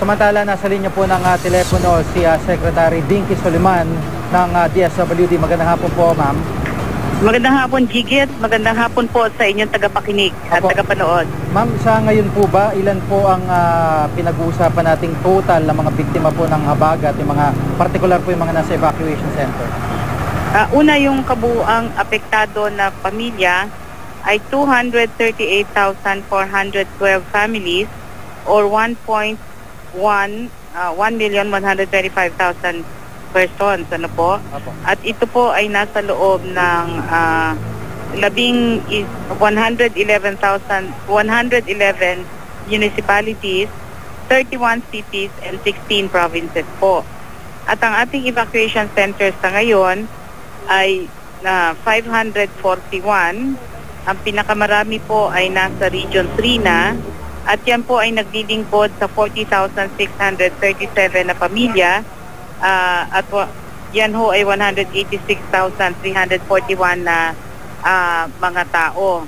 Samantala, nasa linya po ng telepono si Secretary Dinky Soliman ng DSWD. Magandang hapon po, ma'am. Magandang hapon, Gigit. Magandang hapon po sa inyong tagapakinig at tagapanood. Ma'am, sa ngayon po ba, ilan po ang pinag-uusapan nating total na mga biktima po ng habagat, yung mga particular po yung mga nasa evacuation center? Una, yung kabuuang apektado na pamilya ay 238,412 families or 1,125,000 persons, ano po? At ito po ay nasa loob ng 111 municipalities, 31 cities, and 16 provinces po. At ang ating evacuation centers sa ngayon ay 541. Ang pinakamarami po ay nasa Region 3 na. At yan po ay naglilingkod sa 40,637 na pamilya. At yan ho ay 186,341 na mga tao.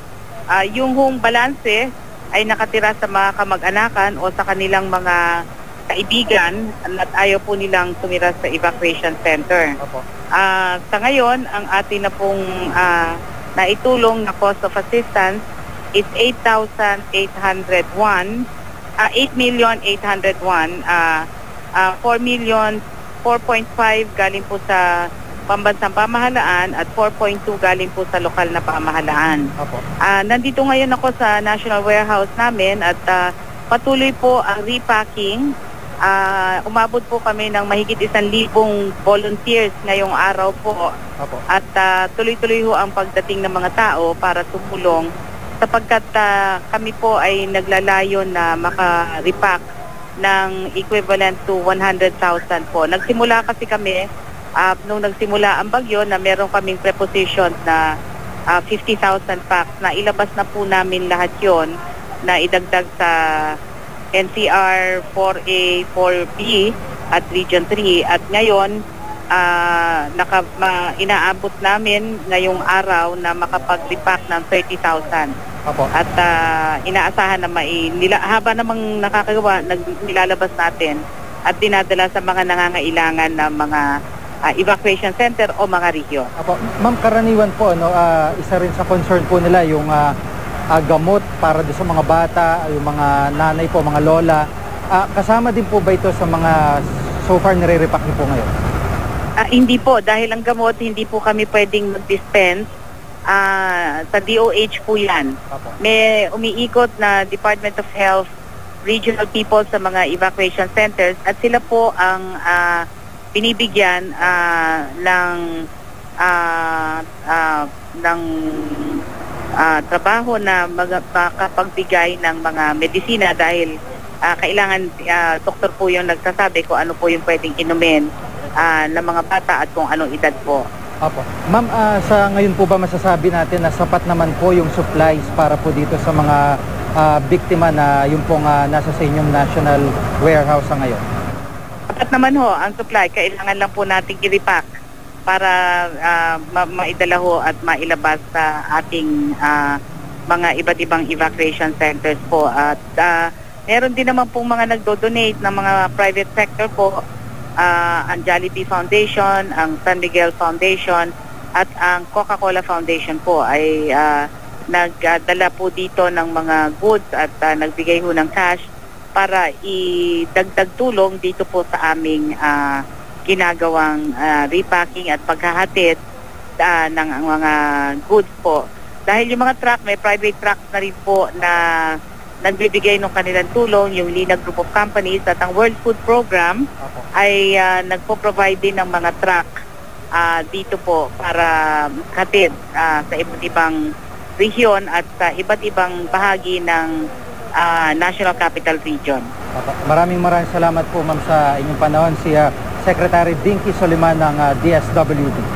Yung hong balanse ay nakatira sa mga kamag-anakan o sa kanilang mga kaibigan at ayaw po nilang tumira sa evacuation center. Sa ngayon, ang atin na pong naitulong na cost of assistance is 8,801, 8,801, 4.5 galing po sa pambansang pamahalaan at 4.2 galing po sa lokal na pamahalaan. Nandito ngayon ako sa National Warehouse namin at patuloy po ang repacking. Umabot po kami ng mahigit 1,000 volunteers ngayong araw po. At tuloy-tuloy ho ang pagdating ng mga tao para tumulong sapagkat kami po ay naglalayo na maka-repack ng equivalent to 100,000 po. Nagsimula kasi kami nung nagsimula ang bagyo na meron kaming preposition na 50,000 packs na ilabas na po namin lahat yon na idagdag sa NCR 4A, 4B at Region 3. At ngayon, inaabot namin ngayong araw na makapag-repack ng 30,000. At inaasahan na haba namang nakakagawa, nilalabas natin at dinadala sa mga nangangailangan na mga evacuation center o mga region. Ma'am, karaniwan po, isa rin sa concern po nila yung gamot para sa mga bata, yung mga nanay po, mga lola. Kasama din po ba ito sa mga so far nire-repack niyo po ngayon? Hindi po, dahil ang gamot hindi po kami pwedeng mag-dispense. Sa DOH po yan. May umiikot na Department of Health regional people sa mga evacuation centers at sila po ang binibigyan ng trabaho na makapagbigay ng mga medisina dahil kailangan doktor po yung nagsasabi kung ano po yung pwedeng inumin ng mga bata at kung anong edad po. Ma'am, sa ngayon po ba masasabi natin na sapat naman po yung supplies para po dito sa mga biktima na yung pong nasa sa inyong national warehouse sa ngayon? Sapat naman ho ang supply. Kailangan lang po nating i-repack para maidala ho at mailabas sa ating mga iba't ibang evacuation centers po. At meron din naman pong mga nagdo-donate ng mga private sector po. Ang Jollibee Foundation, ang San Miguel Foundation at ang Coca-Cola Foundation po ay nagdala po dito ng mga goods at nagbigay ho ng cash para idagdag tulong dito po sa aming ginagawang repacking at paghahatid ng mga goods po. Dahil yung mga truck, may private trucks na rin po na nagbibigay ng kanilang tulong, yung Lina Group of Companies at ang World Food Program ay nagpo-provide din ng mga truck dito po para hatid sa iba't ibang region at sa iba't ibang bahagi ng National Capital Region. Maraming salamat po, ma'am, sa inyong panahon. Si Secretary Dinky Soliman ng DSWD.